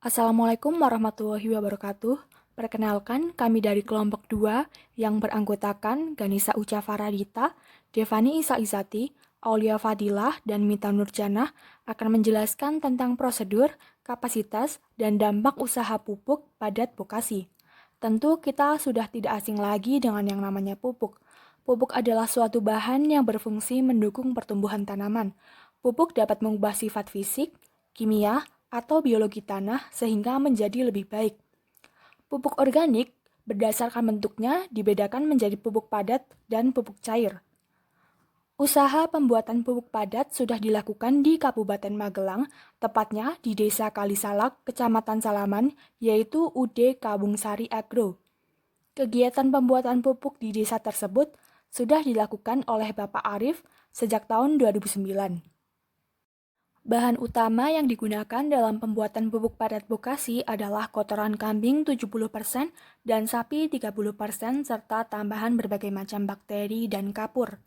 Assalamualaikum warahmatullahi wabarakatuh. Perkenalkan, kami dari kelompok 2 yang beranggotakan Ganisa Uca Faradita, Devani Isa Izati, Aulia Fadilah, dan Mita Nurjanah akan menjelaskan tentang prosedur, kapasitas, dan dampak usaha pupuk padat vokasi. Tentu kita sudah tidak asing lagi dengan yang namanya pupuk. Pupuk adalah suatu bahan yang berfungsi mendukung pertumbuhan tanaman. Pupuk dapat mengubah sifat fisik, kimia, atau biologi tanah sehingga menjadi lebih baik. Pupuk organik berdasarkan bentuknya dibedakan menjadi pupuk padat dan pupuk cair. Usaha pembuatan pupuk padat sudah dilakukan di Kabupaten Magelang, tepatnya di Desa Kalisalak, Kecamatan Salaman, yaitu UD Kabung Sari Agro. Kegiatan pembuatan pupuk di desa tersebut sudah dilakukan oleh Bapak Arif sejak tahun 2009. Bahan utama yang digunakan dalam pembuatan pupuk padat vokasi adalah kotoran kambing 70% dan sapi 30% serta tambahan berbagai macam bakteri dan kapur.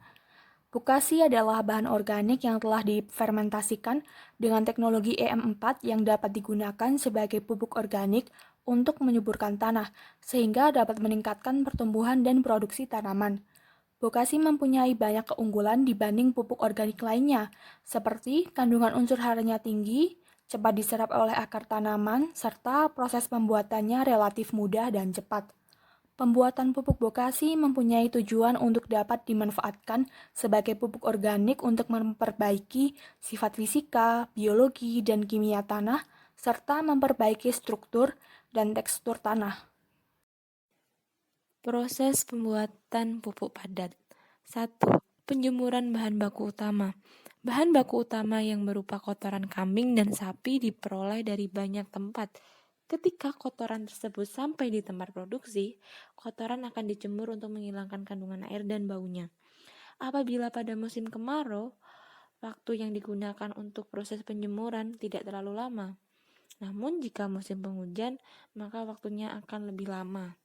Vokasi adalah bahan organik yang telah difermentasikan dengan teknologi EM4 yang dapat digunakan sebagai pupuk organik untuk menyuburkan tanah, sehingga dapat meningkatkan pertumbuhan dan produksi tanaman. Vokasi mempunyai banyak keunggulan dibanding pupuk organik lainnya, seperti kandungan unsur haranya tinggi, cepat diserap oleh akar tanaman, serta proses pembuatannya relatif mudah dan cepat. Pembuatan pupuk vokasi mempunyai tujuan untuk dapat dimanfaatkan sebagai pupuk organik untuk memperbaiki sifat fisika, biologi, dan kimia tanah, serta memperbaiki struktur dan tekstur tanah. Proses pembuatan pupuk padat. 1. Penjemuran bahan baku utama. Bahan baku utama yang berupa kotoran kambing dan sapi diperoleh dari banyak tempat. Ketika kotoran tersebut sampai di tempat produksi, kotoran akan dijemur untuk menghilangkan kandungan air dan baunya. Apabila pada musim kemarau, waktu yang digunakan untuk proses penjemuran tidak terlalu lama. Namun jika musim penghujan, maka waktunya akan lebih lama.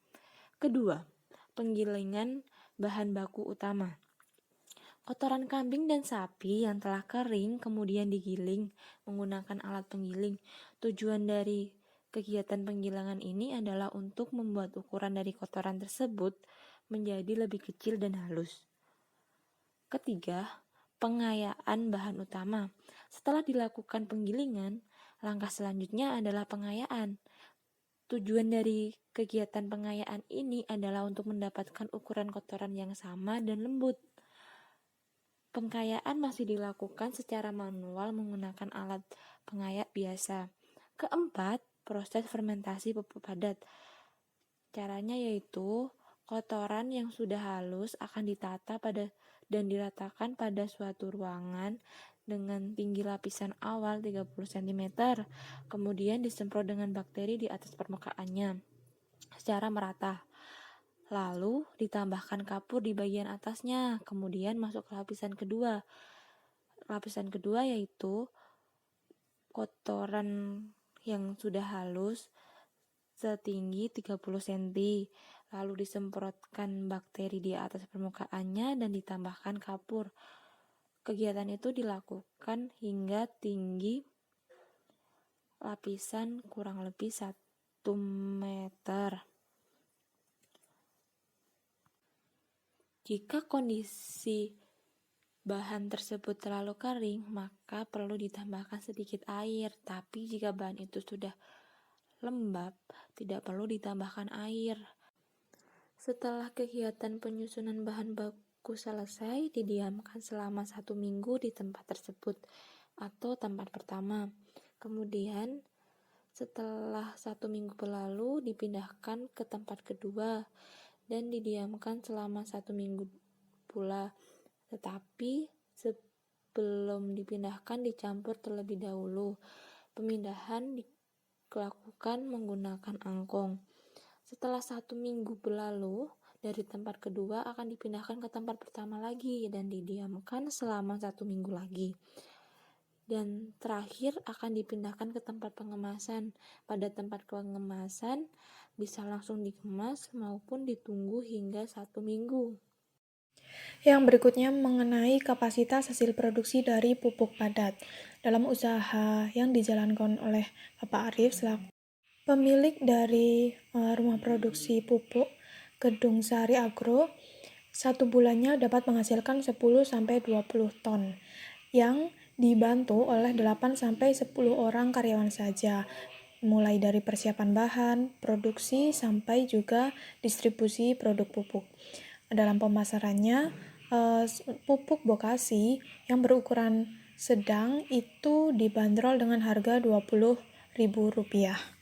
Kedua, penggilingan bahan baku utama. Kotoran kambing dan sapi yang telah kering kemudian digiling menggunakan alat penggiling. Tujuan dari kegiatan penggilingan ini adalah untuk membuat ukuran dari kotoran tersebut menjadi lebih kecil dan halus. Ketiga, pengayaan bahan utama. Setelah dilakukan penggilingan, langkah selanjutnya adalah pengayaan. Tujuan dari kegiatan pengayaan ini adalah untuk mendapatkan ukuran kotoran yang sama dan lembut. Pengayaan masih dilakukan secara manual menggunakan alat pengayak biasa. Keempat, proses fermentasi pupuk padat. Caranya yaitu kotoran yang sudah halus akan ditata dan diratakan pada suatu ruangan dengan tinggi lapisan awal 30 cm, kemudian disemprot dengan bakteri di atas permukaannya secara merata. Lalu ditambahkan kapur di bagian atasnya, kemudian masuk ke lapisan kedua. Lapisan kedua yaitu kotoran yang sudah halus setinggi 30 cm, lalu disemprotkan bakteri di atas permukaannya dan ditambahkan kapur. Kegiatan itu dilakukan hingga tinggi lapisan kurang lebih 1 meter. Jika kondisi bahan tersebut terlalu kering, maka perlu ditambahkan sedikit air. Tapi jika bahan itu sudah lembab, tidak perlu ditambahkan air. Setelah kegiatan penyusunan bahan baku selesai, didiamkan selama 1 minggu di tempat tersebut atau tempat pertama. Kemudian setelah 1 minggu berlalu, dipindahkan ke tempat kedua dan didiamkan selama 1 minggu pula. Tetapi sebelum dipindahkan dicampur terlebih dahulu. Pemindahan dilakukan menggunakan angkong. Setelah 1 minggu berlalu, dari tempat kedua akan dipindahkan ke tempat pertama lagi dan didiamkan selama 1 minggu lagi. Dan terakhir akan dipindahkan ke tempat pengemasan. Pada tempat pengemasan bisa langsung dikemas maupun ditunggu hingga 1 minggu. Yang berikutnya mengenai kapasitas hasil produksi dari pupuk padat. Dalam usaha yang dijalankan oleh Bapak Arif selaku Pemilik dari rumah produksi pupuk Gedung Sari Agro satu bulannya dapat menghasilkan 10-20 ton yang dibantu oleh 8-10 orang karyawan saja, mulai dari persiapan bahan, produksi, sampai juga distribusi produk pupuk. Dalam pemasarannya, pupuk Bokasi yang berukuran sedang itu dibanderol dengan harga Rp20.000.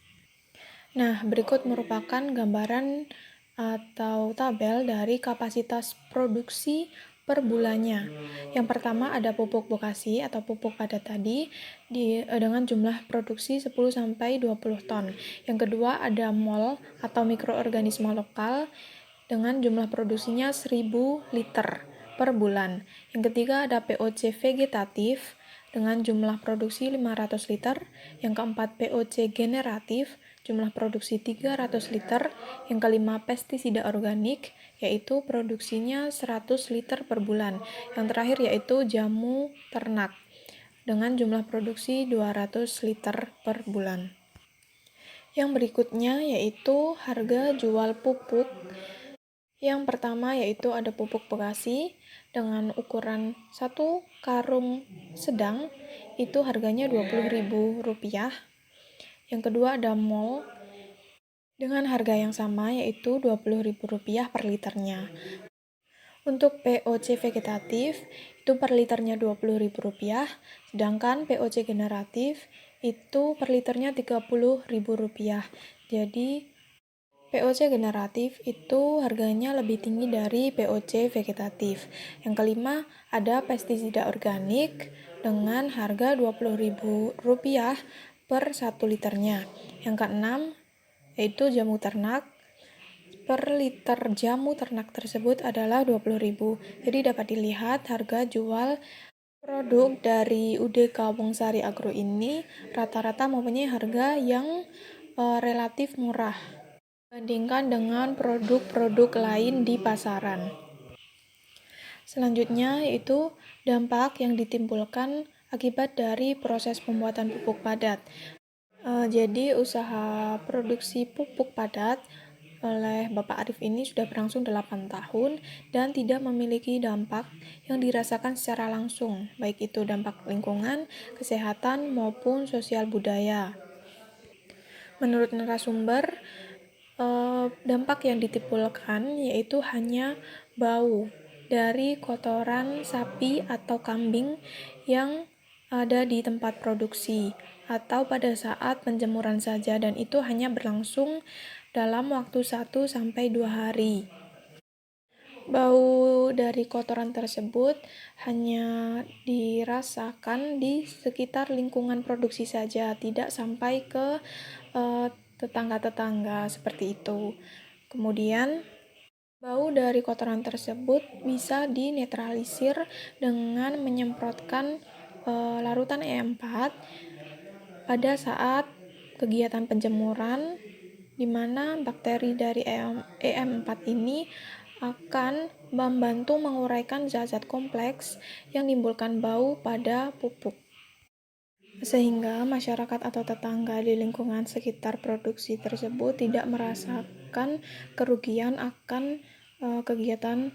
Nah, berikut merupakan gambaran atau tabel dari kapasitas produksi per bulannya. Yang pertama ada pupuk Bokasi atau pupuk padat tadi dengan jumlah produksi 10-20 ton. Yang kedua ada MOL atau mikroorganisme lokal dengan jumlah produksinya 1000 liter per bulan. Yang ketiga ada POC vegetatif dengan jumlah produksi 500 liter. Yang keempat POC generatif, jumlah produksi 300 liter. Yang kelima pestisida organik, yaitu produksinya 100 liter per bulan. Yang terakhir yaitu jamu ternak dengan jumlah produksi 200 liter per bulan. Yang berikutnya yaitu harga jual pupuk. Yang pertama yaitu ada pupuk Bokasi dengan ukuran 1 karung sedang, itu harganya Rp20.000. Yang kedua ada MOL dengan harga yang sama yaitu Rp20.000 per liternya. Untuk POC vegetatif itu per liternya Rp20.000, sedangkan POC generatif itu per liternya Rp30.000. Jadi POC generatif itu harganya lebih tinggi dari POC vegetatif. Yang kelima ada pestisida organik dengan harga Rp20.000 per 1 liternya. Yang keenam yaitu jamu ternak. Per liter jamu ternak tersebut adalah Rp20.000. Jadi dapat dilihat harga jual produk dari UD Kampung Sari Agro ini rata-rata mempunyai harga yang relatif murah dibandingkan dengan produk-produk lain di pasaran. Selanjutnya yaitu dampak yang ditimbulkan akibat dari proses pembuatan pupuk padat. Jadi usaha produksi pupuk padat oleh Bapak Arif ini sudah berlangsung 8 tahun dan tidak memiliki dampak yang dirasakan secara langsung, baik itu dampak lingkungan, kesehatan, maupun sosial budaya. Menurut narasumber, dampak yang ditimbulkan yaitu hanya bau dari kotoran sapi atau kambing yang ada di tempat produksi atau pada saat penjemuran saja, dan itu hanya berlangsung dalam waktu 1-2 hari. Bau dari kotoran tersebut hanya dirasakan di sekitar lingkungan produksi saja, tidak sampai ke tetangga-tetangga seperti itu. Kemudian bau dari kotoran tersebut bisa dinetralisir dengan menyemprotkan larutan E4 pada saat kegiatan penjemuran, di mana bakteri dari EM4 ini akan membantu menguraikan zat-zat kompleks yang menimbulkan bau pada pupuk, sehingga masyarakat atau tetangga di lingkungan sekitar produksi tersebut tidak merasakan kerugian akan kegiatan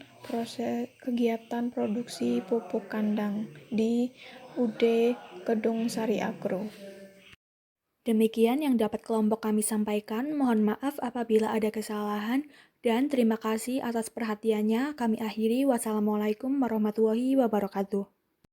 produksi pupuk kandang di UD Gedung Sari Agro. Demikian yang dapat kelompok kami sampaikan. Mohon maaf apabila ada kesalahan dan terima kasih atas perhatiannya. Kami akhiri. Wassalamualaikum warahmatullahi wabarakatuh.